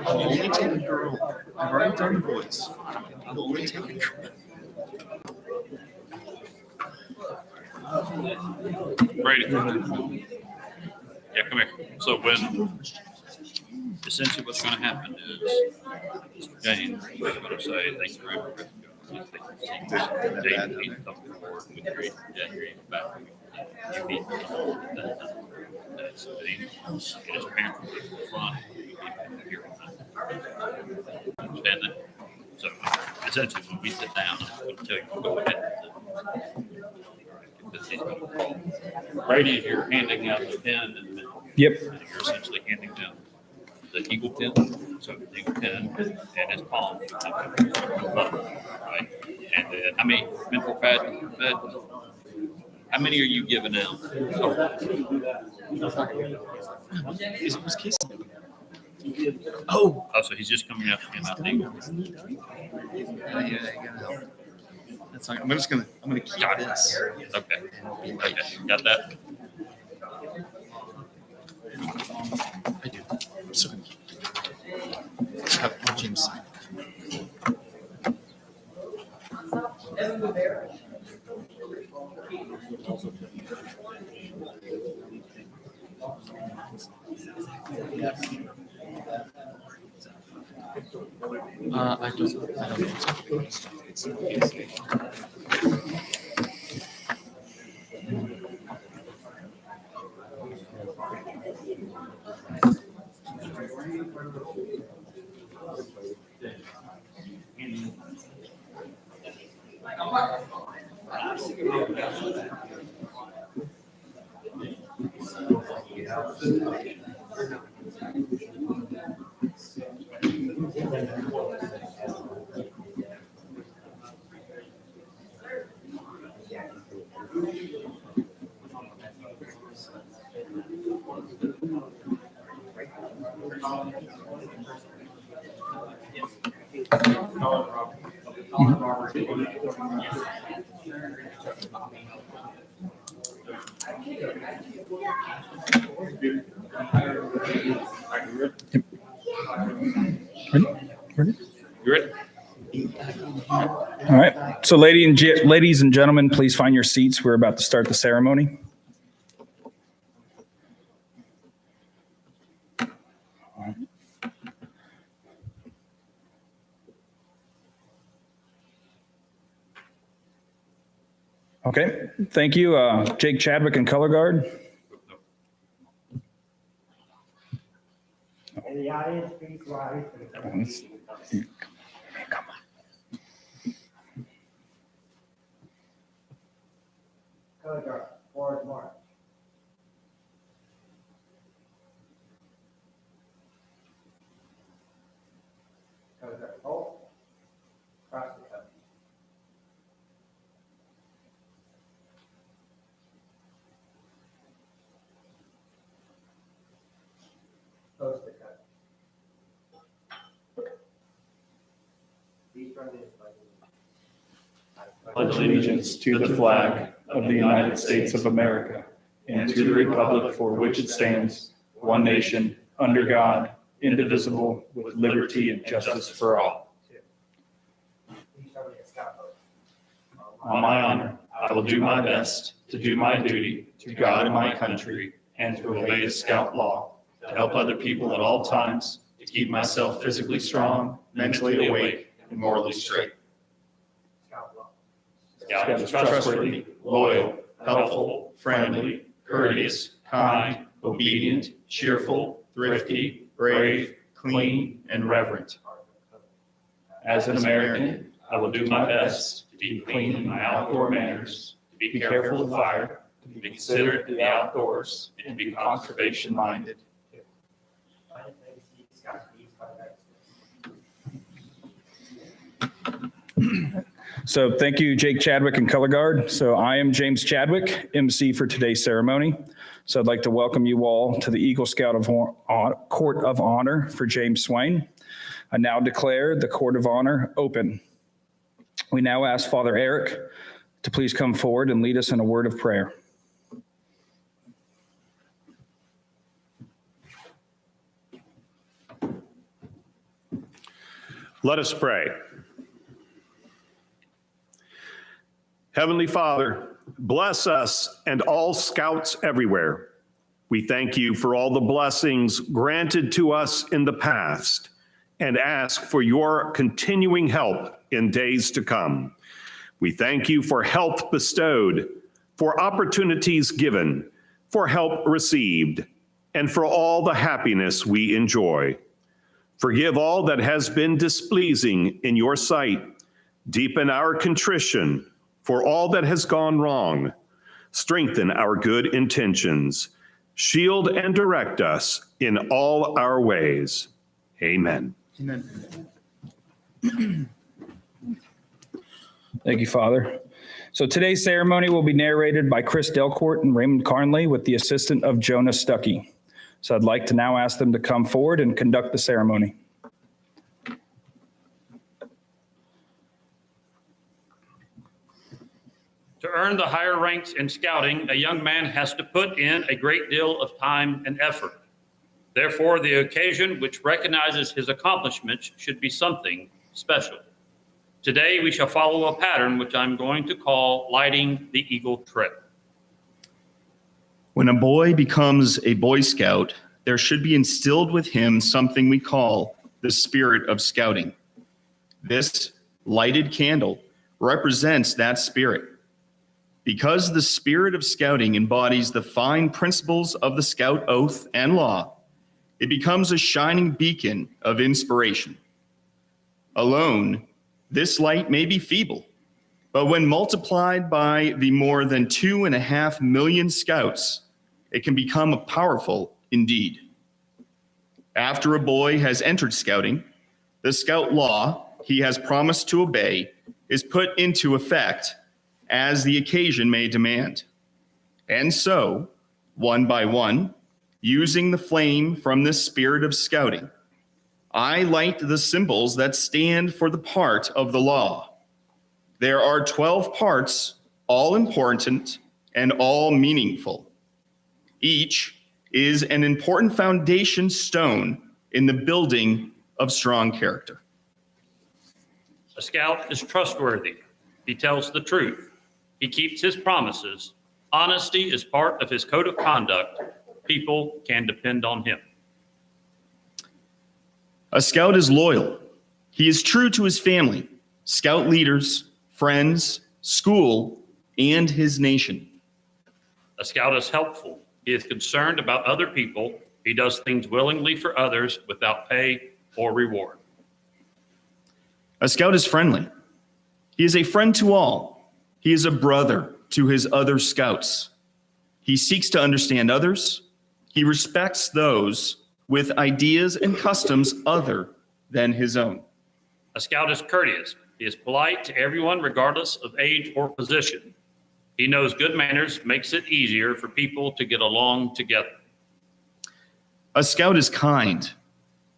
I'll only take a girl. I've already done boys. I'll only take a girl. Brady. Yeah, come here. So when essentially what's going to happen is James is going to say, thank you very much. Dave, come forward with your back. You beat that's James. It is apparent from the front. Here. Understand that? So essentially when we sit down, I'm going to tell you to go ahead. Brady, you're handing out the pen in the middle. Yep. And you're essentially handing down the eagle pen. So the eagle pen and his palm. Right? And then how many mental pad? How many are you giving out? It was Casey. Oh, so he's just coming out to hand out the eagle. Yeah, you gotta help. That's fine. I'm gonna keep this. Okay. Got that? I do. I'm still gonna keep it. Just have James sign. I don't think so. It's not easy. Ready? You ready? All right. So ladies and gentlemen, please find your seats. We're about to start the ceremony. Okay. Thank you, Jake Chadwick and Color Guard. And the audience, please rise. Come on. Color guard, forward march. Color guard, hold. Cross the cut. Close the cut. Please join in. Pledge allegiance to the flag of the United States of America and to the republic for which it stands, one nation, under God, indivisible, with liberty and justice for all. Please show me a scout vote. On my honor, I will do my best to do my duty to God and my country and to obey the Scout law, to help other people at all times, to keep myself physically strong, mentally awake, and morally straight. Scout law. Scout is trustworthy, loyal, helpful, friendly, courteous, kind, obedient, cheerful, thrifty, brave, clean, and reverent. As an American, I will do my best to be clean in my outdoor manners, to be careful of fire, to be considerate in the outdoors, and to be conservation minded. So thank you, Jake Chadwick and Color Guard. So I am James Chadwick, MC for today's ceremony. So I'd like to welcome you all to the Eagle Scout of Court of Honor for James Swain. I now declare the Court of Honor open. We now ask Father Eric to please come forward and lead us in a word of prayer. Let us pray. Heavenly Father, bless us and all Scouts everywhere. We thank you for all the blessings granted to us in the past and ask for your continuing help in days to come. We thank you for health bestowed, for opportunities given, for help received, and for all the happiness we enjoy. Forgive all that has been displeasing in your sight. Deepen our contrition for all that has gone wrong. Strengthen our good intentions. Shield and direct us in all our ways. Amen. Amen. Thank you, Father. So today's ceremony will be narrated by Chris Delcourt and Raymond Carnley with the assistance of Jonah Stuckey. So I'd like to now ask them to come forward and conduct the ceremony. To earn the higher ranks in scouting, a young man has to put in a great deal of time and effort. Therefore, the occasion which recognizes his accomplishments should be something special. Today, we shall follow a pattern which I'm going to call lighting the eagle trail. When a boy becomes a Boy Scout, there should be instilled with him something we call the spirit of scouting. This lighted candle represents that spirit. Because the spirit of scouting embodies the fine principles of the Scout oath and law, it becomes a shining beacon of inspiration. Alone, this light may be feeble, but when multiplied by the more than 2.5 million Scouts, it can become powerful indeed. After a boy has entered scouting, the Scout law he has promised to obey is put into effect as the occasion may demand. And so, one by one, using the flame from this spirit of scouting, I light the symbols that stand for the part of the law. There are 12 parts, all important and all meaningful. Each is an important foundation stone in the building of strong character. A scout is trustworthy. He tells the truth. He keeps his promises. Honesty is part of his code of conduct. People can depend on him. A Scout is loyal. He is true to his family, Scout leaders, friends, school, and his nation. A scout is helpful. He is concerned about other people. He does things willingly for others without pay or reward. A Scout is friendly. He is a friend to all. He is a brother to his other Scouts. He seeks to understand others. He respects those with ideas and customs other than his own. A scout is courteous. He is polite to everyone regardless of age or position. He knows good manners makes it easier for people to get along together. A Scout is kind.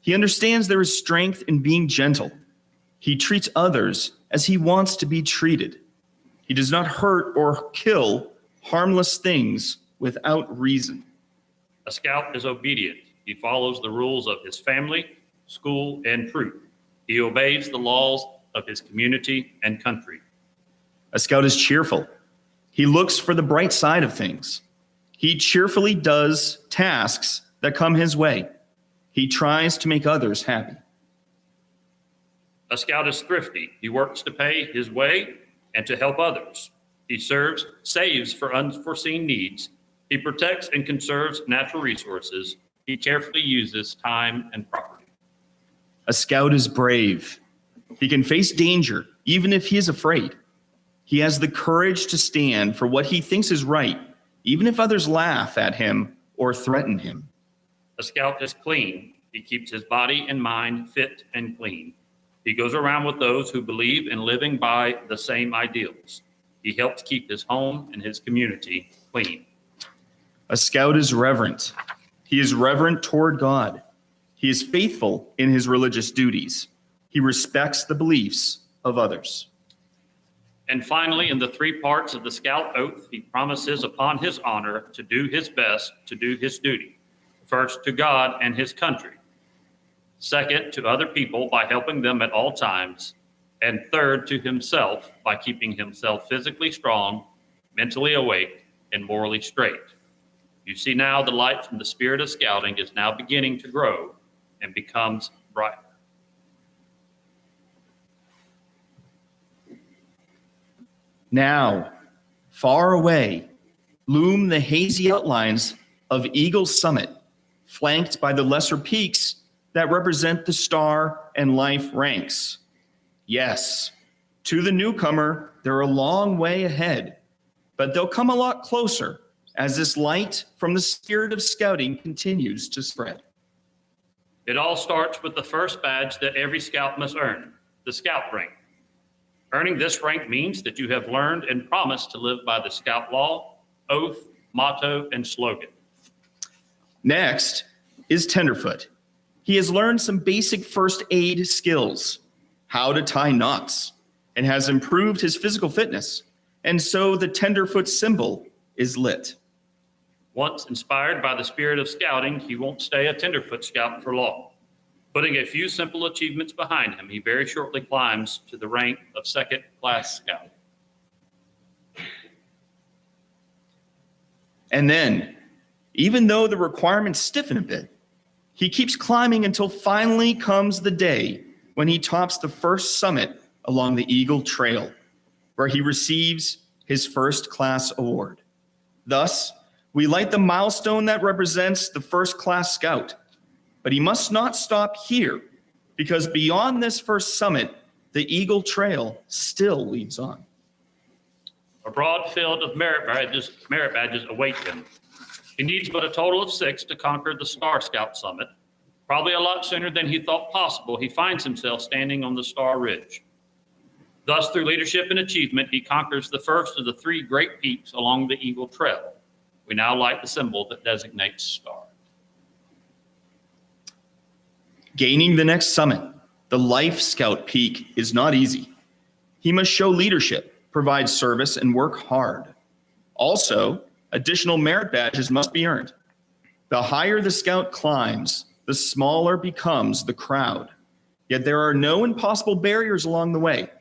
He understands there is strength in being gentle. He treats others as he wants to be treated. He does not hurt or kill harmless things without reason. A scout is obedient. He follows the rules of his family, school, and troop. He obeys the laws of his community and country. A Scout is cheerful. He looks for the bright side of things. He cheerfully does tasks that come his way. He tries to make others happy. A scout is thrifty. He works to pay his way and to help others. He saves for unforeseen needs. He protects and conserves natural resources. He carefully uses time and property. A Scout is brave. He can face danger even if he is afraid. He has the courage to stand for what he thinks is right, even if others laugh at him or threaten him. A scout is clean. He keeps his body and mind fit and clean. He goes around with those who believe in living by the same ideals. He helps keep his home and his community clean. A Scout is reverent. He is reverent toward God. He is faithful in his religious duties. He respects the beliefs of others. And finally, in the 3 parts of the Scout oath, he promises upon his honor to do his best to do his duty, first to God and his country, Second, to other people by helping them at all times. And third, to himself by keeping himself physically strong, mentally awake, and morally straight. You see now the light from the spirit of scouting is now beginning to grow and becomes brighter. Now, far away, loom the hazy outlines of Eagle Summit, flanked by the lesser peaks that represent the star and life ranks. Yes, to the newcomer, they're a long way ahead, but they'll come a lot closer as this light from the spirit of scouting continues to spread. It all starts with the first badge that every scout must earn, the scout rank. Earning this rank means that you have learned and promised to live by the scout law, oath, motto, and slogan. Next is Tenderfoot. He has learned some basic first aid skills, how to tie knots, and has improved his physical fitness. And so the Tenderfoot symbol is lit. Once inspired by the spirit of scouting, he won't stay a Tenderfoot scout for long. Putting a few simple achievements behind him, he very shortly climbs to the rank of second-class scout. And then, even though the requirements stiffen a bit, he keeps climbing until finally comes the day when he tops the first summit along the Eagle Trail, where he receives his first-class award. Thus, we light the milestone that represents the first-class scout. But he must not stop here, because beyond this first summit, the Eagle Trail still leads on. A broad field of merit badges await him. He needs but a total of 6 to conquer the Star Scout Summit. Probably a lot sooner than he thought possible, he finds himself standing on the Star Ridge. Thus, through leadership and achievement, he conquers the first of the 3 great peaks along the Eagle Trail. We now light the symbol that designates Star. Gaining the next summit, the Life Scout Peak, is not easy. He must show leadership, provide service, and work hard. Also, additional merit badges must be earned. The higher the scout climbs, the smaller becomes the crowd. Yet there are no impossible barriers along the way.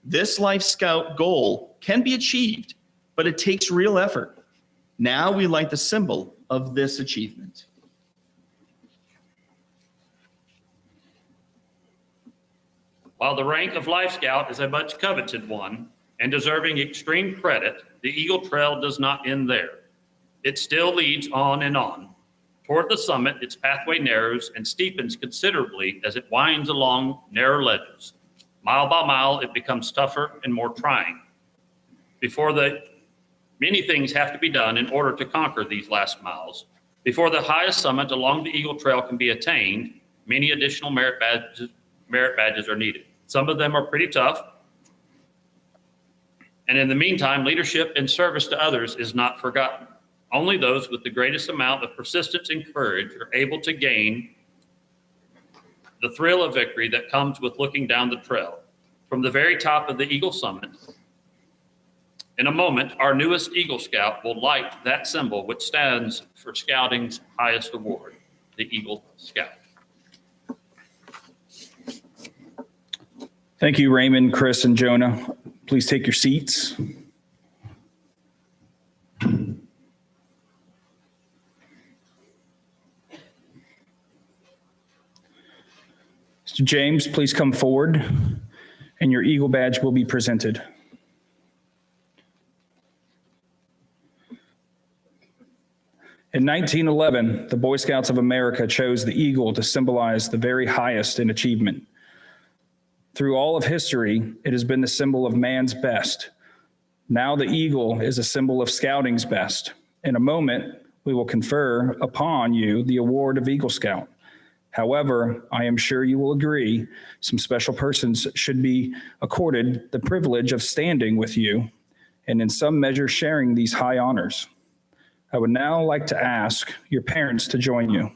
This Life Scout goal can be achieved, but it takes real effort. Now we light the symbol of this achievement. While the rank of Life Scout is a much coveted one and deserving extreme credit, the Eagle Trail does not end there. It still leads on and on. Toward the summit, its pathway narrows and steepens considerably as it winds along narrow ledges. Mile by mile, it becomes tougher and more trying. Many things have to be done in order to conquer these last miles. Before the highest summit along the Eagle Trail can be attained, many additional merit badges are needed. Some of them are pretty tough. And in the meantime, leadership and service to others is not forgotten. Only those with the greatest amount of persistence and courage are able to gain the thrill of victory that comes with looking down the trail. From the very top of the Eagle Summit, in a moment, our newest Eagle Scout will light that symbol which stands for scouting's highest award, the Eagle Scout. Thank you, Raymond, Chris, and Jonah. Please take your seats. Mr. James, please come forward, and your Eagle badge will be presented. In 1911, the Boy Scouts of America chose the eagle to symbolize the very highest in achievement. Through all of history, it has been the symbol of man's best. Now the eagle is a symbol of scouting's best. In a moment, we will confer upon you the award of Eagle Scout. However, I am sure you will agree, some special persons should be accorded the privilege of standing with you and in some measure sharing these high honors. I would now like to ask your parents to join you.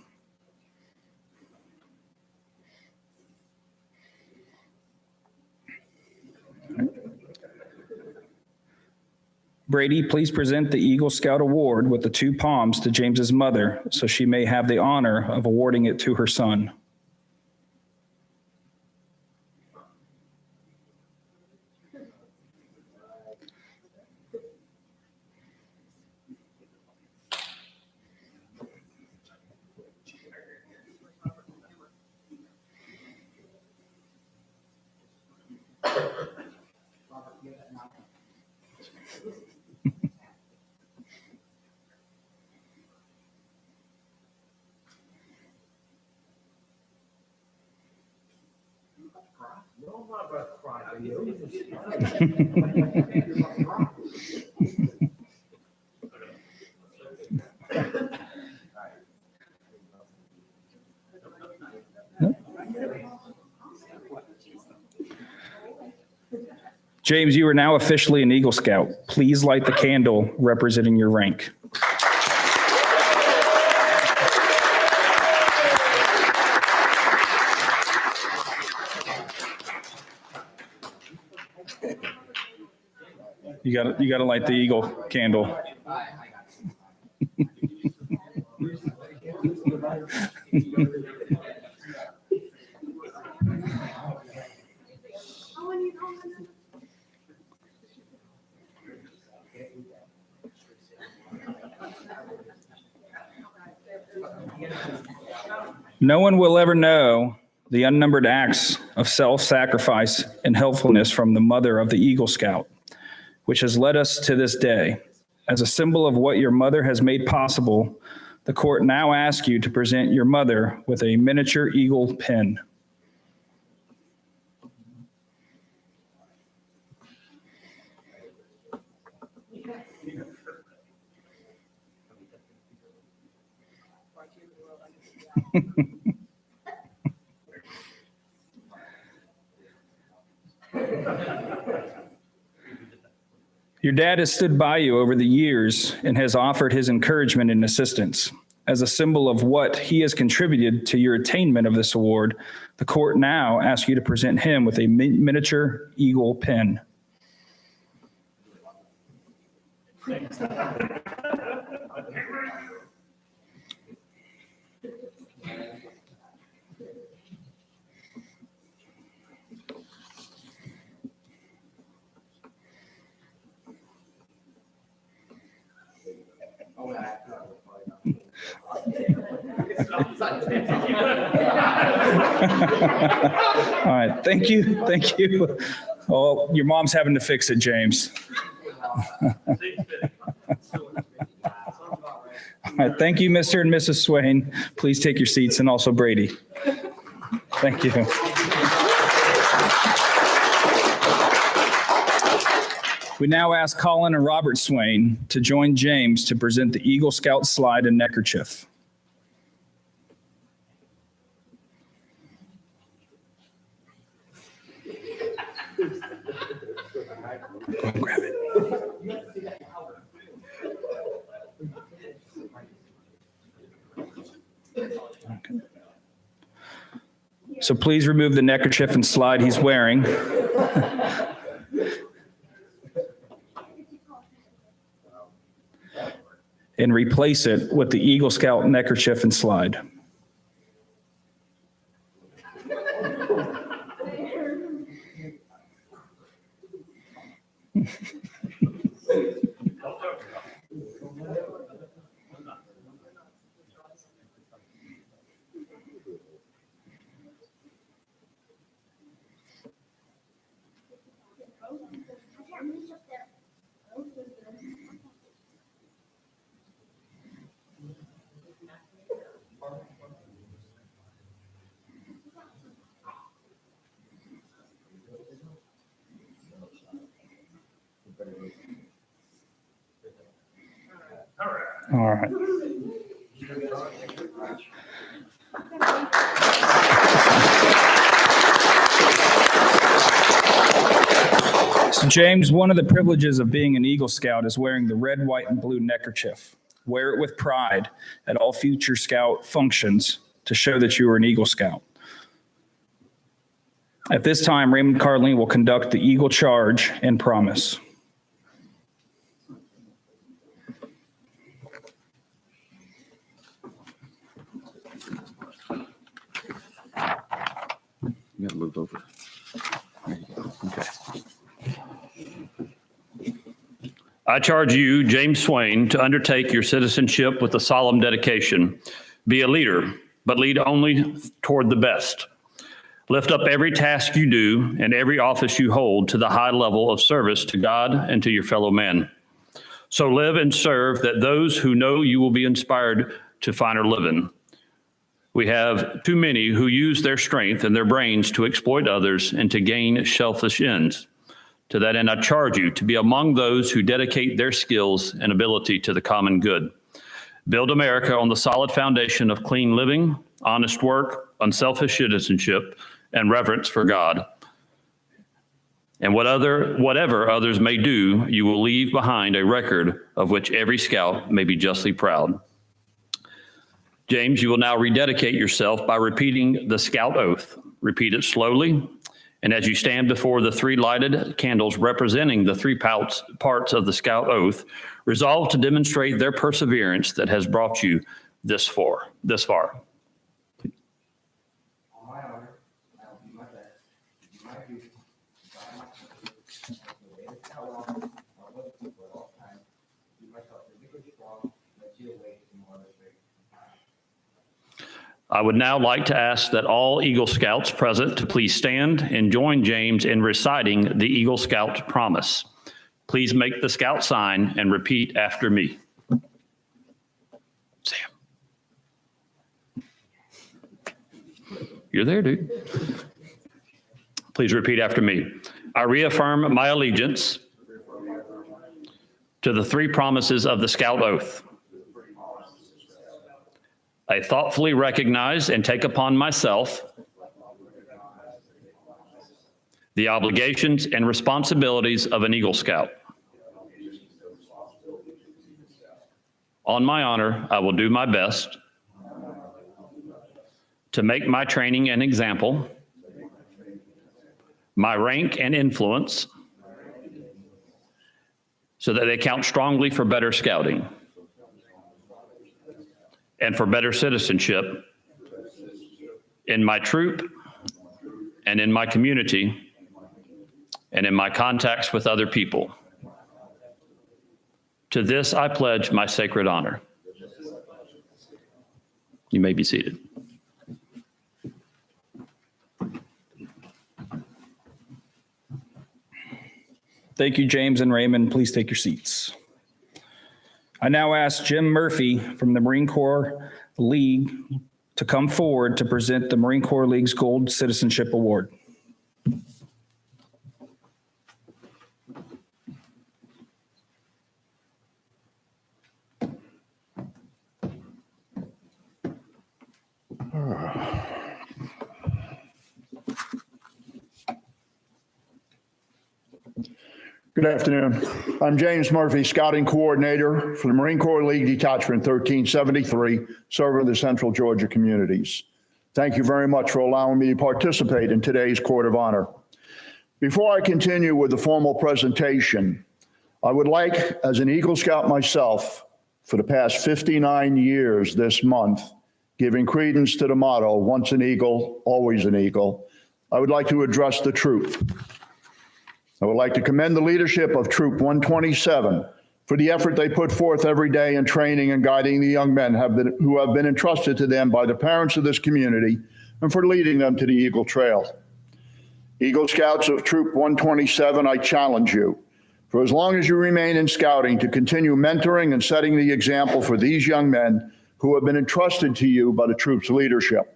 Brady, please present the Eagle Scout Award with the 2 palms to James's mother so she may have the honor of awarding it to her son. No, I'm not about to cry. You James, you are now officially an Eagle Scout. Please light the candle representing your rank. You gotta light the Eagle candle. No one will ever know the unnumbered acts of self-sacrifice and helpfulness from the mother of the Eagle Scout, which has led us to this day. As a symbol of what your mother has made possible, the court now asks you to present your mother with a miniature eagle pin. Your dad has stood by you over the years and has offered his encouragement and assistance. As a symbol of what he has contributed to your attainment of this award, the court now asks you to present him with a miniature eagle pin. All right, thank you, thank you. Oh, your mom's having to fix it, James. All right, thank you, Mr. and Mrs. Swain. Please take your seats, and also Brady. Thank you. We now ask Colin and Robert Swain to join James to present the Eagle Scout slide and neckerchief. Go and grab it. Okay. So please remove the neckerchief and slide he's wearing. And replace it with the Eagle Scout neckerchief and slide. All right. So James, one of the privileges of being an Eagle Scout is wearing the red, white, and blue neckerchief. Wear it with pride at all future Scout functions to show that you are an Eagle Scout. At this time, Raymond Carlene will conduct the Eagle Charge and Promise. You gotta move over. There you go. Okay. I charge you, James Swain, to undertake your citizenship with a solemn dedication. Be a leader, but lead only toward the best. Lift up every task you do and every office you hold to the high level of service to God and to your fellow men. So live and serve that those who know you will be inspired to finer living. We have too many who use their strength and their brains to exploit others and to gain selfish ends. To that end, I charge you to be among those who dedicate their skills and ability to the common good. Build America on the solid foundation of clean living, honest work, unselfish citizenship, and reverence for God. And whatever others may do, you will leave behind a record of which every scout may be justly proud. James, you will now rededicate yourself by repeating the scout oath. Repeat it slowly, and as you stand before the three lighted candles representing the three parts of the scout oath, resolve to demonstrate their perseverance that has brought you this far. On my honor, I will do my best to do my duty, guide my country, and the way of how long I want to people at all times, keep myself physically strong, let you away from more other great. I would now like to ask that all Eagle Scouts present to please stand and join James in reciting the Eagle Scout promise. Please make the scout sign and repeat after me. Sam. You're there, dude. Please repeat after me. I reaffirm my allegiance to the three promises of the Scout Oath. I thoughtfully recognize and take upon myself the obligations and responsibilities of an Eagle Scout. On my honor, I will do my best to make my training an example, my rank and influence, so that they count strongly for better scouting and for better citizenship in my troop and in my community and in my contacts with other people. To this, I pledge my sacred honor. You may be seated. Thank you, James and Raymond. Please take your seats. I now ask Jim Murphy from the Marine Corps League to come forward to present the Marine Corps League's Gold Citizenship Award. Good afternoon. I'm James Murphy, Scouting Coordinator for the Marine Corps League Detachment 1373, serving the Central Georgia communities. Thank you very much for allowing me to participate in today's Court of Honor. Before I continue with the formal presentation, I would like, as an Eagle Scout myself, for the past 59 years this month, giving credence to the motto, once an Eagle, always an Eagle, I would like to address the troop. I would like to commend the leadership of Troop 127 for the effort they put forth every day in training and guiding the young men who have been entrusted to them by the parents of this community and for leading them to the Eagle Trail. Eagle Scouts of Troop 127, I challenge you, for as long as you remain in scouting, to continue mentoring and setting the example for these young men who have been entrusted to you by the troop's leadership.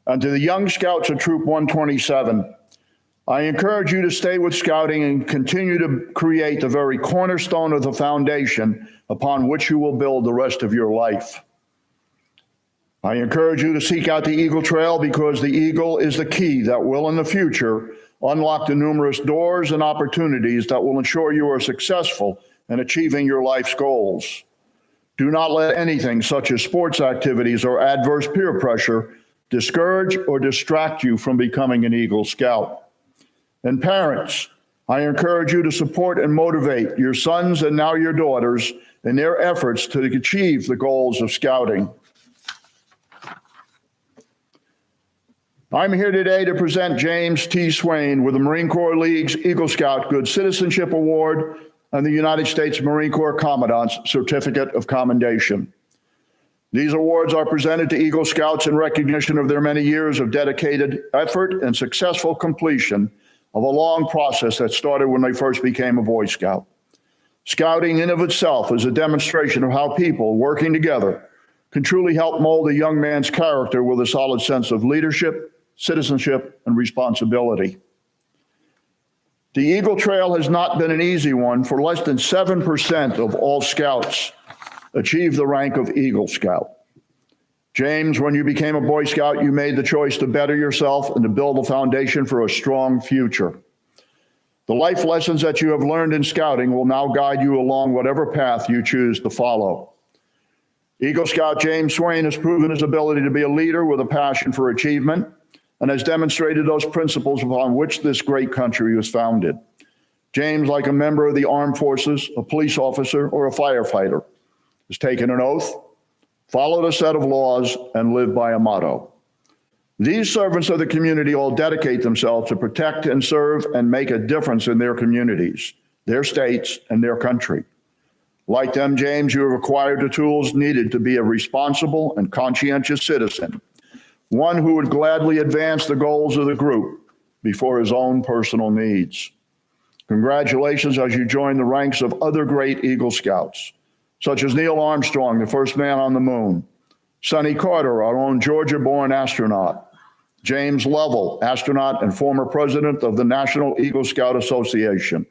And to the young scouts of Troop 127, I encourage you to stay with scouting and continue to create the very cornerstone of the foundation upon which you will build the rest of your life. I encourage you to seek out the Eagle Trail because the Eagle is the key that will in the future unlock the numerous doors and opportunities that will ensure you are successful in achieving your life's goals. Do not let anything such as sports activities or adverse peer pressure discourage or distract you from becoming an Eagle Scout. And parents, I encourage you to support and motivate your sons and now your daughters in their efforts to achieve the goals of scouting. I'm here today to present James T. Swain with the Marine Corps League's Eagle Scout Good Citizenship Award and the United States Marine Corps Commandant's Certificate of Commendation. These awards are presented to Eagle Scouts in recognition of their many years of dedicated effort and successful completion of a long process that started when they first became a Boy Scout. Scouting in of itself is a demonstration of how people working together can truly help mold a young man's character with a solid sense of leadership, citizenship, and responsibility. The Eagle Trail has not been an easy one, for less than 7% of all Scouts achieve the rank of Eagle Scout. James, when you became a Boy Scout, you made the choice to better yourself and to build a foundation for a strong future. The life lessons that you have learned in scouting will now guide you along whatever path you choose to follow. Eagle Scout James Swain has proven his ability to be a leader with a passion for achievement and has demonstrated those principles upon which this great country was founded. James, like a member of the armed forces, a police officer, or a firefighter, has taken an oath, followed a set of laws, and lived by a motto. These servants of the community all dedicate themselves to protect and serve and make a difference in their communities, their states, and their country. Like them, James, you have acquired the tools needed to be a responsible and conscientious citizen, one who would gladly advance the goals of the group before his own personal needs. Congratulations as you join the ranks of other great Eagle Scouts, such as Neil Armstrong, the first man on the moon, Sonny Carter, our own Georgia-born astronaut, James Lovell, astronaut and former president of the National Eagle Scout Association,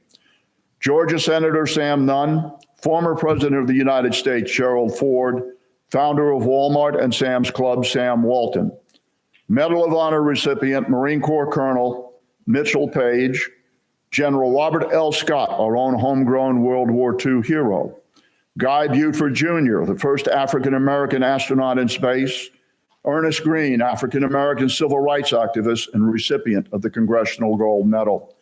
Georgia Senator Sam Nunn, former president of the United States Gerald Ford, founder of Walmart and Sam's Club Sam Walton, Medal of Honor recipient Marine Corps Colonel Mitchell Page, General Robert L. Scott, our own homegrown World War II hero, Guy Buford Jr., the first African-American astronaut in space, Ernest Green, African-American civil rights activist and recipient of the Congressional Gold Medal,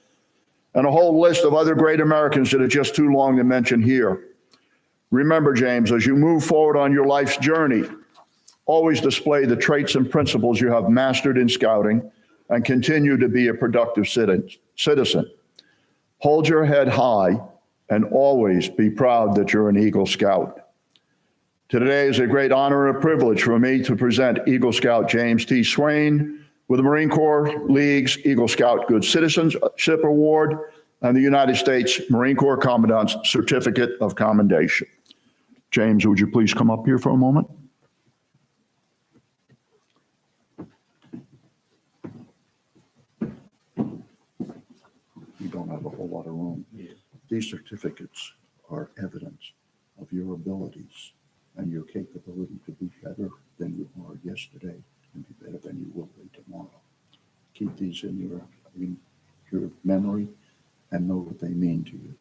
and a whole list of other great Americans that are just too long to mention here. Remember, James, as you move forward on your life's journey, always display the traits and principles you have mastered in scouting and continue to be a productive citizen. Hold your head high and always be proud that you're an Eagle Scout. Today is a great honor and a privilege for me to present Eagle Scout James T. Swain with the Marine Corps League's Eagle Scout Good Citizenship Award and the United States Marine Corps Commandant's Certificate of Commendation. James, would you please come up here for a moment? You don't have a whole lot of room. These certificates are evidence of your abilities and your capability to be better than you were yesterday and be better than you will be tomorrow. Keep these in your memory and know what they mean to you.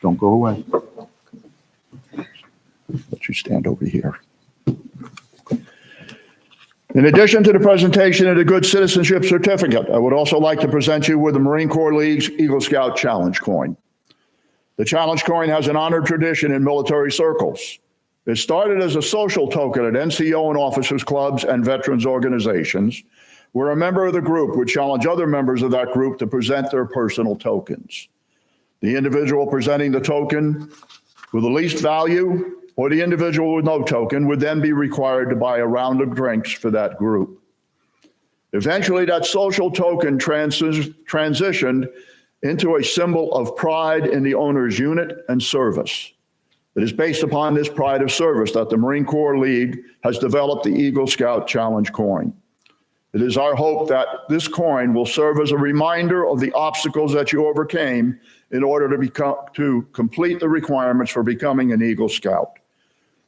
Don't go away. Let you stand over here. In addition to the presentation of the Good Citizenship Certificate, I would also like to present you with the Marine Corps League's Eagle Scout Challenge Coin. The Challenge Coin has an honored tradition in military circles. It started as a social token at NCO and officers' clubs and veterans organizations, where a member of the group would challenge other members of that group to present their personal tokens. The individual presenting the token with the least value or the individual with no token would then be required to buy a round of drinks for that group. Eventually, that social token transitioned into a symbol of pride in the owner's unit and service. It is based upon this pride of service that the Marine Corps League has developed the Eagle Scout Challenge Coin. It is our hope that this coin will serve as a reminder of the obstacles that you overcame in order to complete the requirements for becoming an Eagle Scout.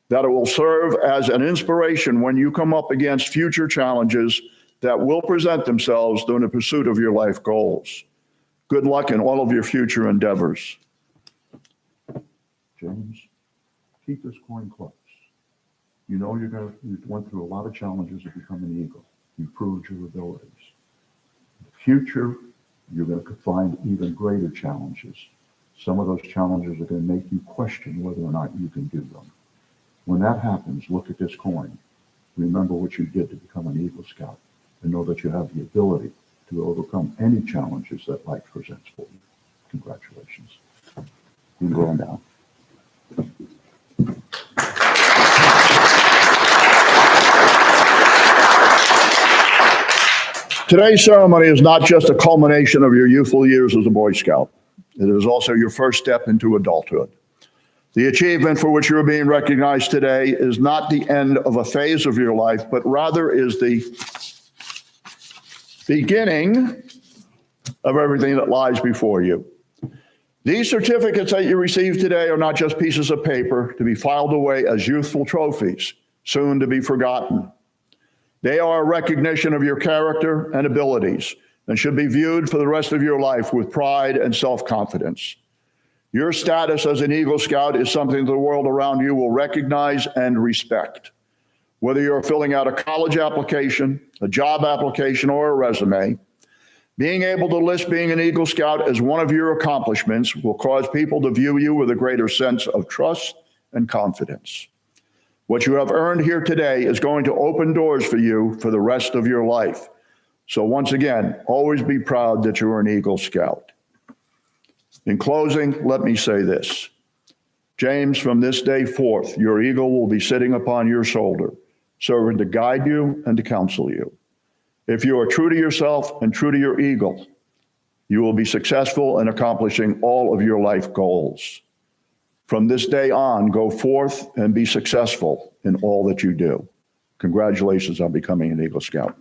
That it will serve as an inspiration when you come up against future challenges that will present themselves during the pursuit of your life goals. Good luck in all of your future endeavors. James, keep this coin close. You know you went through a lot of challenges to become an Eagle. You proved your abilities. In the future, you're going to find even greater challenges. Some of those challenges are going to make you question whether or not you can do them. When that happens, look at this coin. Remember what you did to become an Eagle Scout and know that you have the ability to overcome any challenges that life presents for you. Congratulations. You can go on down. Today's ceremony is not just a culmination of your youthful years as a Boy Scout. It is also your first step into adulthood. The achievement for which you're being recognized today is not the end of a phase of your life, but rather is the beginning of everything that lies before you. These certificates that you receive today are not just pieces of paper to be filed away as youthful trophies, soon to be forgotten. They are a recognition of your character and abilities and should be viewed for the rest of your life with pride and self-confidence. Your status as an Eagle Scout is something the world around you will recognize and respect. Whether you're filling out a college application, a job application, or a resume, being able to list being an Eagle Scout as one of your accomplishments will cause people to view you with a greater sense of trust and confidence. What you have earned here today is going to open doors for you for the rest of your life. So once again, always be proud that you are an Eagle Scout. In closing, let me say this. James, from this day forth, your eagle will be sitting upon your shoulder, serving to guide you and to counsel you. If you are true to yourself and true to your eagle, you will be successful in accomplishing all of your life goals. From this day on, go forth and be successful in all that you do. Congratulations on becoming an Eagle Scout.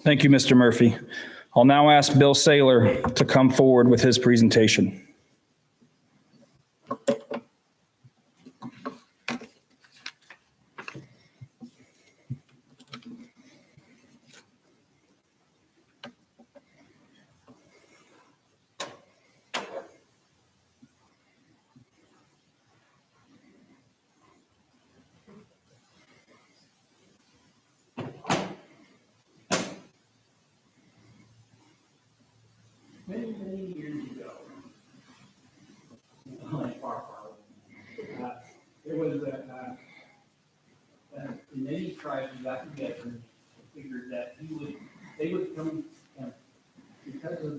Thank you, Mr. Murphy. I'll now ask Bill Saylor to come forward with his presentation. Many, many years ago, there was many tribes who got together and figured that they would come, because of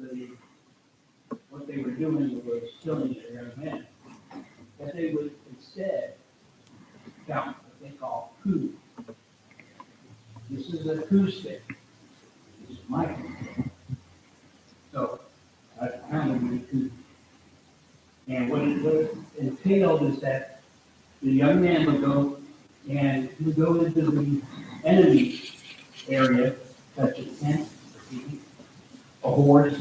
what they were doing was killing their young men, that they would instead count what they call coup. This is a coup stick. This is my coup. So, I counted my coup. And what it entailed is that the young man would go and he would go into the enemy area, such as tent, a horse,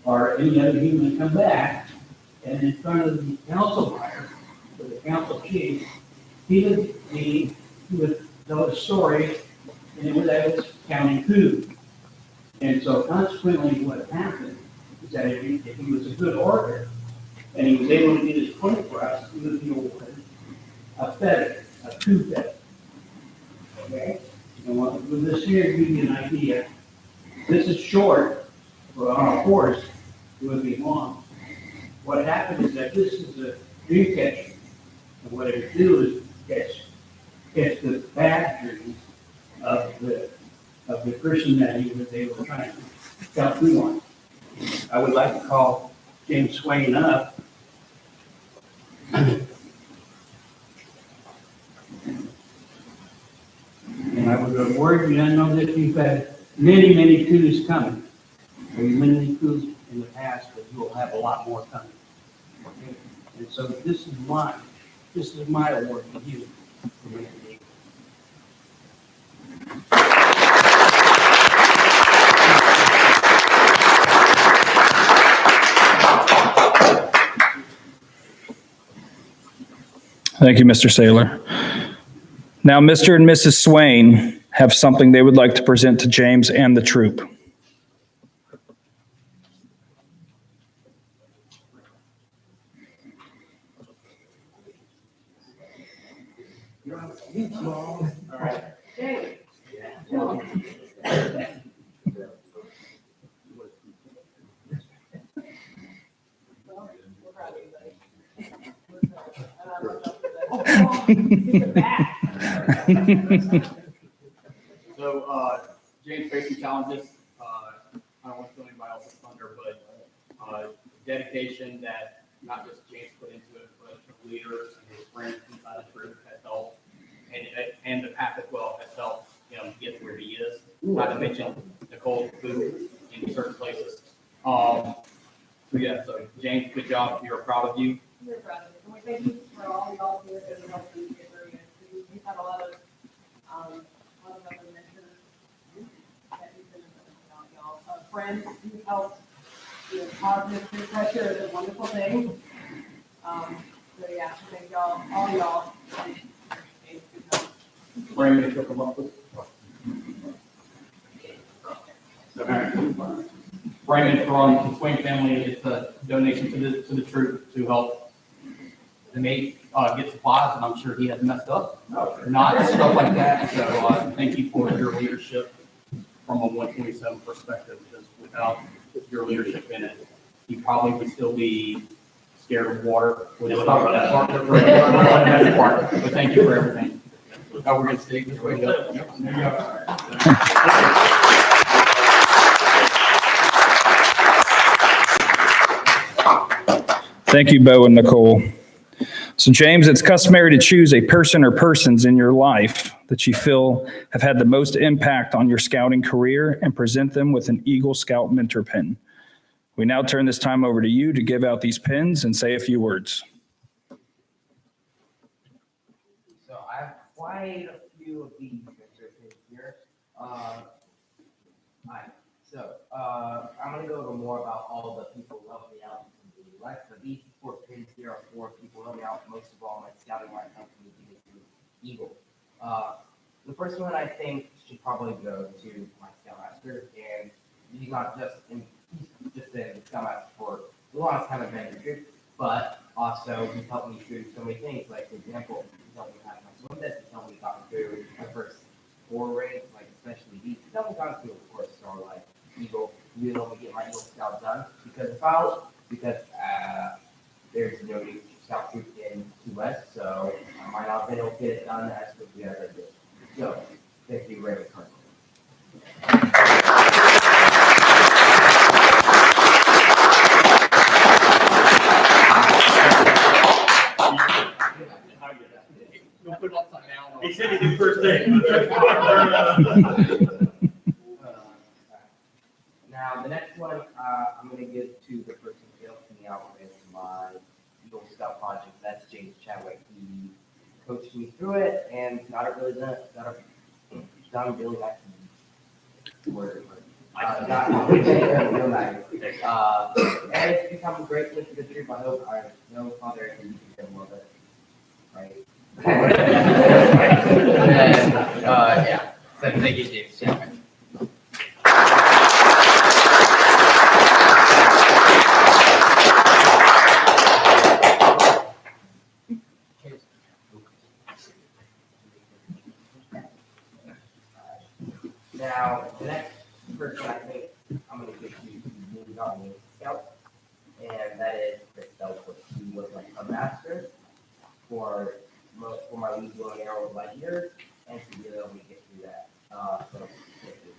or any other human, come back, and in front of the council fire, or the council chief, he would tell a story, and it was counting coup. And so consequently, what happened is that if he was a good orator, and he was able to get his point across, he would be awarded a feather, a coup feather. Okay? And with this here, to give you an idea, this is short, but on a horse, it would be long. What happened is that this is a dream catcher. And what it would do is catch the bad dreams of the person that they were trying to scout through on. I would like to call James Swain up. And I would reward you. I know that you've had many, many coups coming. There were many coups in the past, but you will have a lot more coming. Okay? And so this is my award to you for making it. Thank you, Mr. Saylor. Now, Mr. and Mrs. Swain have something they would like to present to James and the troop. dedication that not just James put into it, but the leaders and his friends inside the group has helped, and the path as well has helped him get to where he is. Not to mention Nicole food in certain places. So yeah, so James, good job. We are proud of you. We're proud of it. And we thank you for all y'all here that have helped us get through it. We've had a lot of other mentors that we've been about y'all. Friends who helped, positive peer pressure is a wonderful thing. So yeah, thank y'all, all y'all. Brandon, if you'll come up with. Brandon from the Swain family, it's a donation to the troop to help the mate get supplies, and I'm sure he has messed up, not stuff like that. So thank you for your leadership from a 127 perspective, because without your leadership in it, he probably would still be scared of water. We'll just talk about that part. But thank you for everything. Now we're going to stay this way. There you go. Thank you, Bo and Nicole. So James, it's customary to choose a person or persons in your life that you feel have had the most impact on your scouting career and present them with an Eagle Scout mentor pin. We now turn this time over to you to give out these pins and say a few words. So I have quite a few of these mentor pins here. I'm gonna go over more about all the people who helped me out in the life. So these 4 pins here are 4 people who helped me out. Most of all, my scouting life company, Eagle. The first one I think should probably go to my scoutmaster, and he's not just in the scoutmaster for the longest time I've been in the troop, but also he's helped me through so many things. Like, for example, he's helped me have my swim test, he's helped me got through my first 4 raids, like especially these. He's helped me got through, of course, Starlight, Eagle, really helped me get my Eagle Scout done, because there's no Eagle Scout troop in Key West, so I might not have been able to get it done as quickly as I did. So, thank you very much. He said he did first thing. Now, the next one, I'm going to give to the person who helped me out with my Eagle Scout project. That's James Chadwick. He coached me through it and got it really done really nice. Real nice. And it's become a great list of the troop. I know Father and you can love it. Right? Yeah. So thank you, James Chadwick. Now, the next person I think I'm going to give you moving on is Scout, and that is Chris Belfort. He was like a master for my lead bow and arrow of light years, and to really help me get through that. So, thank you.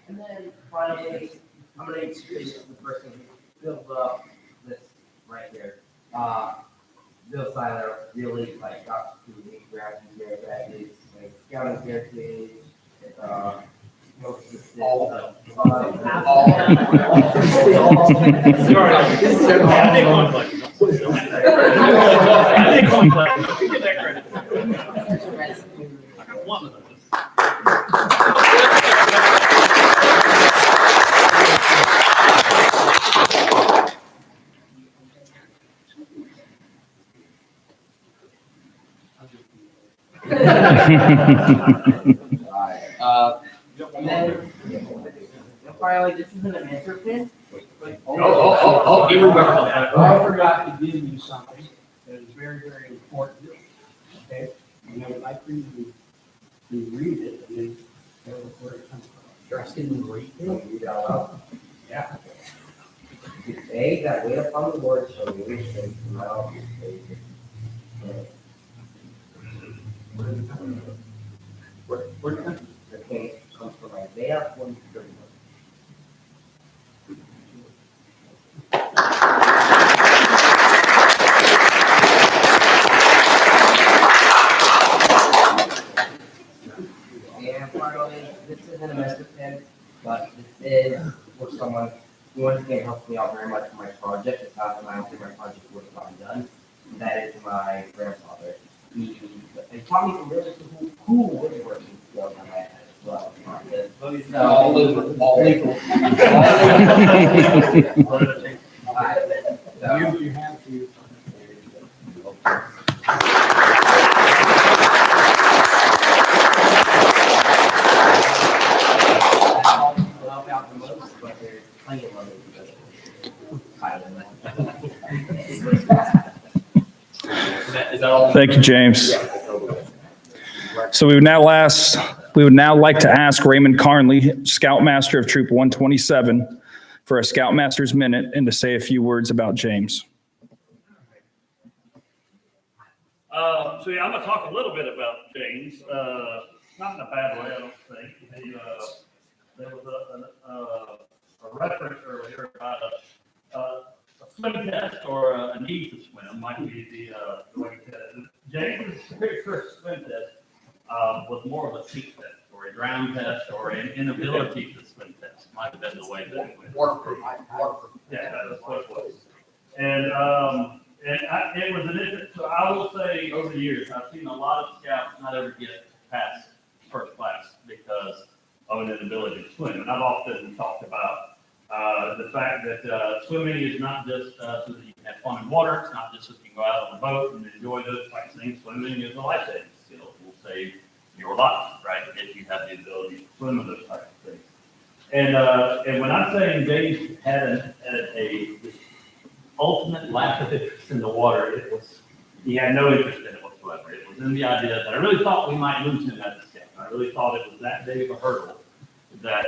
And then finally, I'm going to introduce the person who built up this right here. Bill Seiler really got to me ground here. That is scouting heritage. Most of the all of and then finally, this isn't an answer pin. I forgot to give you something that is very, very important. Okay? And I would like for you to read it and then tell us where it comes from. Trust in the read it. Yeah. They that wait upon the Lord shall be restored from all his favor. The case comes from Isaiah 1:31. And finally, this isn't a master plan, but this is for someone who once again helped me out very much for my project. Without him, I don't think my project would have gotten done. And that is my grandfather. He taught me some really cool woodworking skills on my head as well. All legal. All legal. You have to. Help out the most, but there's plenty of others. Is that all? Thank you, James. So we would now like to ask Raymond Carnley, Scoutmaster of Troop 127, for a Scoutmaster's minute and to say a few words about James. So yeah, I'm gonna talk a little bit about James, not in a bad way, I don't think. There was a reference earlier about a swim test or a need to swim might be the way to it. James' very first swim test was more of a seat test or a drown test or an inability to swim test. Might have been the way that it went. Waterproof. Yeah, that's what it was. And it was an interest. So I will say over the years, I've seen a lot of scouts not ever get past first class because of an inability to swim. And I've often talked about the fact that swimming is not just so that you can have fun in water. It's not just so you can go out on a boat and enjoy those types of things. Swimming is a life-saving skill. It will save your life, right? If you have the ability to swim in those types of things. And when I'm saying James had a ultimate lack of interest in the water, he had no interest in it whatsoever. It was in the idea that I really thought we might lose him as a scout. I really thought it was that big of a hurdle that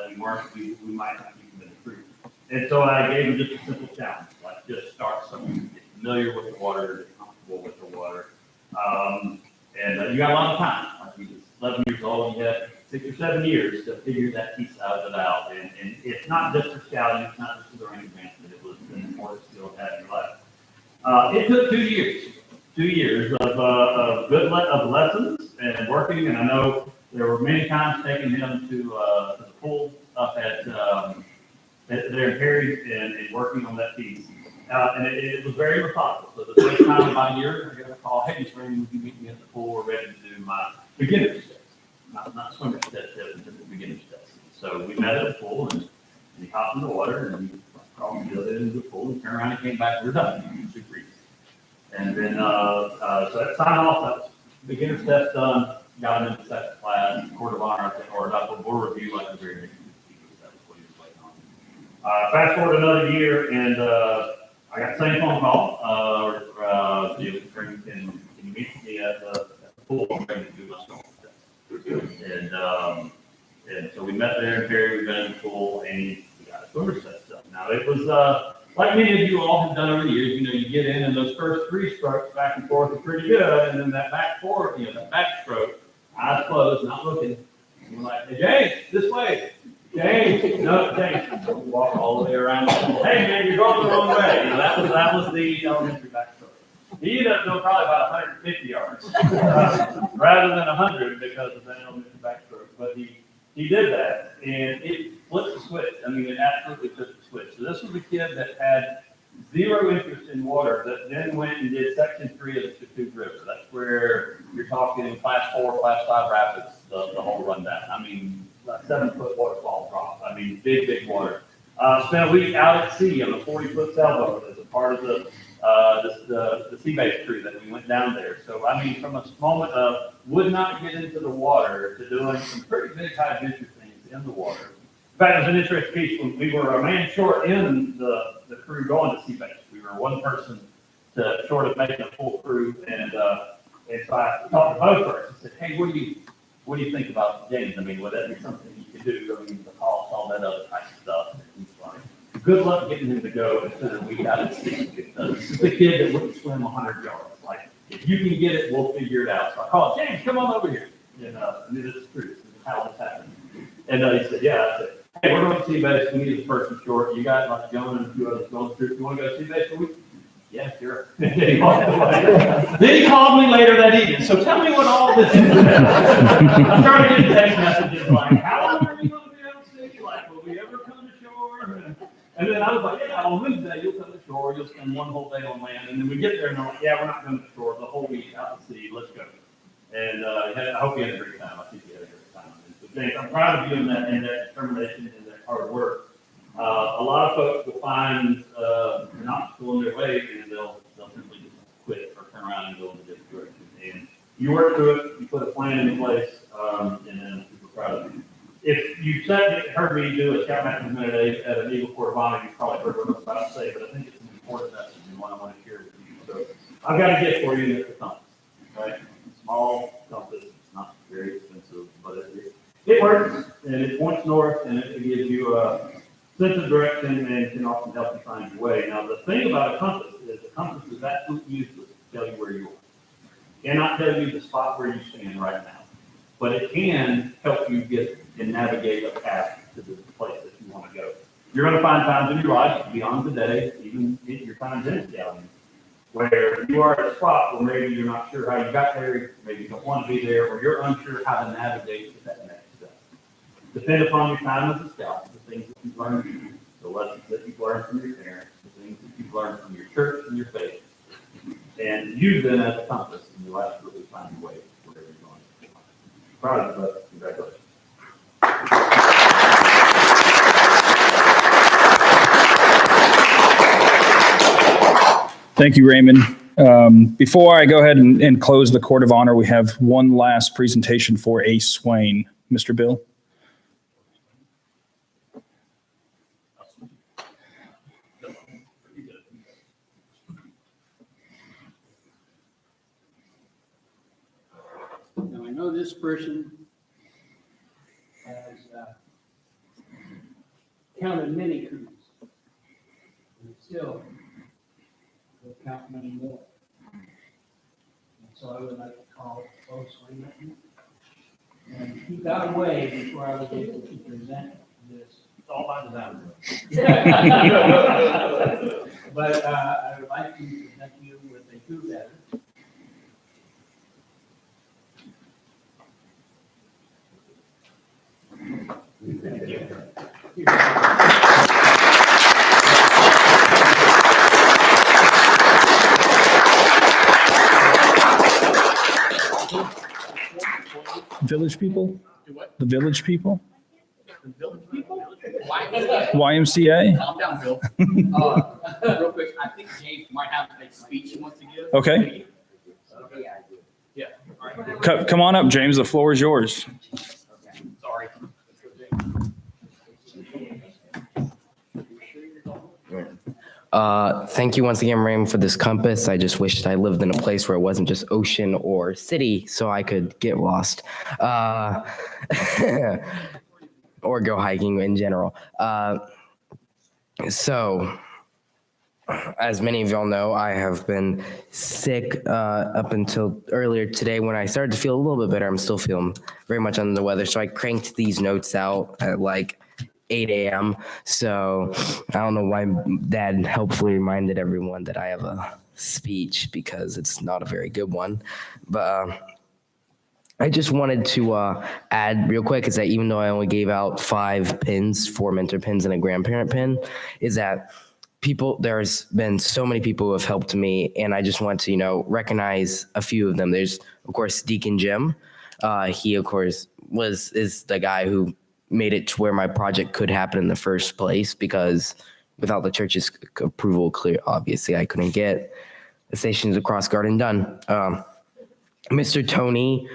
we might not keep him in the troop. And so I gave him just a simple challenge, like just start somewhere, get familiar with the water, get comfortable with the water. And you got a lot of time. Like he was 11 years old, you had 6 or 7 years to figure that piece of it out. And it's not just for scouting, it's not just for the rank advancement, it was an important skill to have in your life. It took 2 years of lessons and working, and I know there were many times taking him to the pool up at there in Perry and working on that piece. And it was very methodical. So the first time about a year, I got a call, hey, Mr. Raymond, would you meet me at the pool? We're ready to do my beginner's test. Not swimmer's test, but the beginner's test. So we met at the pool and he hopped in the water and he crawled into the pool and turned around and came back. We're done. Super easy. And then, so that signed off, that beginner's test done, got him into second class, court of honor, or not board review, like the very next week. That was what he was waiting on. Fast forward another year, and I got the same phone call. Can you meet me at the pool? I'm ready to do my swim test. And so we met there in Perry, we met in the pool, and we got a swimmer's test done. Now, it was like many of you all have done over the years, you get in, and those first 3 strokes back and forth are pretty good, and then that back stroke, eyes closed, not looking. And we're like, hey, James, this way. James, no, James. Walk all the way around. Hey, man, you're going the wrong way. That was the elementary backstroke. He ended up doing probably about 150 yards rather than 100 because of that elementary backstroke. But he did that, and it flipped the switch. I mean, it absolutely flipped the switch. So this was a kid that had zero interest in water that then went and did section 3 of the Chattooga River. That's where you're talking class 4, class 5 rapids, the whole rundown. I mean, 7-foot waterfall drop. I mean, big water. Spent a week out at sea on a 40-foot sailboat as a part of the sea base crew that we went down there. So, I mean, from a moment of would not get into the water to doing some pretty big high adventure things in the water. In fact, it was an interesting piece when we were a man short in the crew going to sea base. We were one person short of making a full crew, and so I talked to both first. I said, "Hey, what do you think about James? I mean, would that be something you could do? I mean, the cost, all that other type of stuff." And he's like, "Good luck getting him to go instead of we got at sea. This is the kid that wouldn't swim 100 yards. Like, if you can get it, we'll figure it out." So I called, "James, come on over here." And I knew this is true. This is how this happened. And he said, yeah. I said, hey, we're going to see base. We need a person short. You got like John and a few others going through. You want to go see base for a week? Yeah, sure. Then he called me later that evening. So tell me what all this is. I started getting text messages like, how long are you going to be able to see? Like, will we ever come to shore? And then I was like, yeah, on Wednesday you'll come to shore. You'll spend one whole day on land. And then we get there and they're like, yeah, we're not coming to shore the whole week out to sea. Let's go. And I hope you had a great time. I think you had a great time. And so, James, I'm proud of you in that determination and that hard work. A lot of folks will find an obstacle in their way and they'll simply just quit or turn around and go in a different direction. And you work through it, you put a plan in place, and then I'm super proud of you. If you heard me do a Scoutmaster's Minute at an Eagle Court of Honor, you probably heard what I was about to say, but I think it's an important message and one I want to share with you. So I've got a gift for you, it's a compass, right? Small compass, it's not very expensive, but it works and it points north and it gives you a sense of direction and can often help you find your way. Now, the thing about a compass is absolutely useless to tell you where you are. It cannot tell you the spot where you stand right now, but it can help you get and navigate a path to the place that you want to go. You're going to find times in your life, beyond the day, even in your times in scouting, where you are at a spot where maybe you're not sure how you got there, maybe you don't want to be there, or you're unsure how to navigate to that next step. Depend upon your time as a scout, the things that you've learned, the lessons that you've learned from your parents, the things that you've learned from your church and your faith, and use them as a compass, and you'll absolutely find your way wherever you're going. Proud of you, but congratulations. Thank you, Raymond. Before I go ahead and close the Court of Honor, we have one last presentation for a Swain. Mr. Bill? Now, I know this person has counted many crews, and still will count many more. And so I would like to call both Swain up here. And he got away before I was able to present this. It's all by design. But I would like to present you with a crew letter. Village people? Do what? The village people? The village people? YMCA? Calm down, Bill. Real quick, I think James might have a speech he wants to give. Okay. Yeah. All right. Come on up, James. The floor is yours. Sorry. Thank you once again, Raymond, for this compass. I just wished I lived in a place where it wasn't just ocean or city so I could get lost. Or go hiking in general. So, as many of y'all know, I have been sick up until earlier today. When I started to feel a little bit better, I'm still feeling very much under the weather. So I cranked these notes out at like 8 a.m. So I don't know why Dad helpfully reminded everyone that I have a speech because it's not a very good one. But I just wanted to add real quick is that even though I only gave out 5 pins, 4 mentor pins and a grandparent pin, is that there's been so many people who have helped me, and I just want to, recognize a few of them. There's, of course, Deacon Jim. He, of course, is the guy who made it to where my project could happen in the first place, because without the church's approval, obviously, I couldn't get the stations across Garden done. Mr. Tony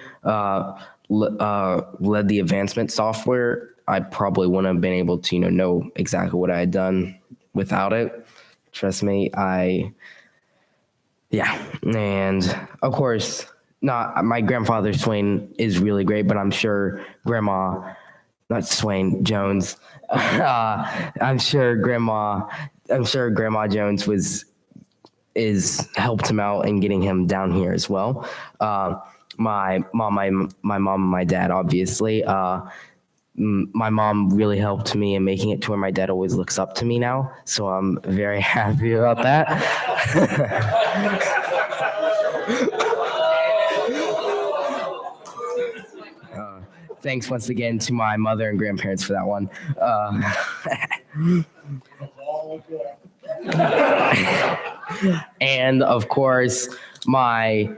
led the advancement software. I probably wouldn't have been able to, know exactly what I had done without it. Trust me, and of course, my grandfather Swain is really great, but I'm sure Grandma Jones I'm sure Grandma Jones is helped him out in getting him down here as well. My mom and my dad, obviously. My mom really helped me in making it to where my dad always looks up to me now. So I'm very happy about that. Thanks once again to my mother and grandparents for that one. And of course, my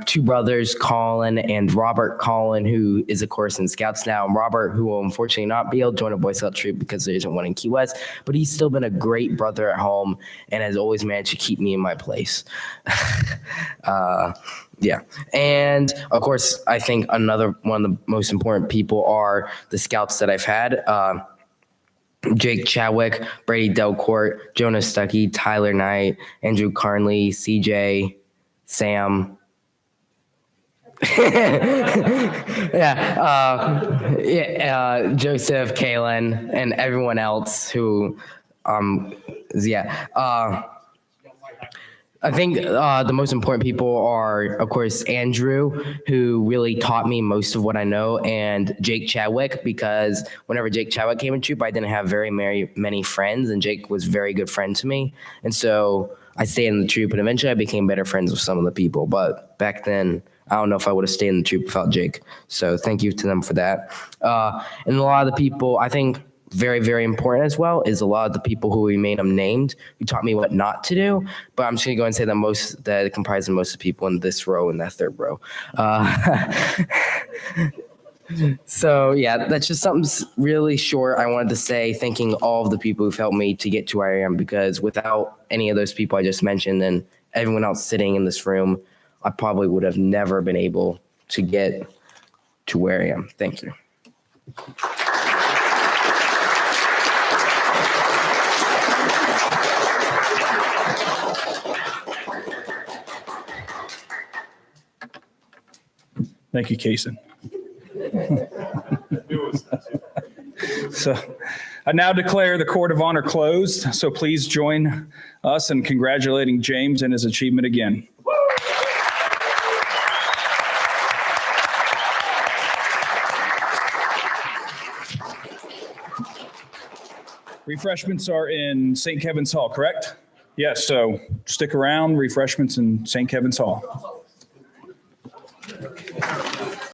two brothers, Colin and Robert Colin, who is, of course, in Scouts now, and Robert, who will unfortunately not be able to join a Boy Scout troop because there isn't one in Key West, but he's still been a great brother at home and has always managed to keep me in my place. Yeah. And of course, I think another one of the most important people are the Scouts that I've had. Jake Chadwick, Brady Delcourt, Jonas Stuckey, Tyler Knight, Andrew Carnley, CJ, Sam. Joseph, Kalen, and everyone else who, I think the most important people are, of course, Andrew, who really taught me most of what I know, and Jake Chadwick, because whenever Jake Chadwick came in troop, I didn't have very many friends, and Jake was a very good friend to me. And so I stayed in the troop, and eventually I became better friends with some of the people. But back then, I don't know if I would have stayed in the troop without Jake. So thank you to them for that. And a lot of the people, I think, very, very important as well is a lot of the people who remain unnamed who taught me what not to do. But I'm just going to go and say that it comprises most of the people in this row and that third row. So yeah, that's just something really short I wanted to say, thanking all of the people who've helped me to get to where I am, because without any of those people I just mentioned and everyone else sitting in this room, I probably would have never been able to get to where I am. Thank you. Thank you, Kason. So I now declare the Court of Honor closed. So please join us in congratulating James and his achievement again. Refreshments are in St. Kevin's Hall, correct? Yes, so stick around, refreshments in St. Kevin's Hall.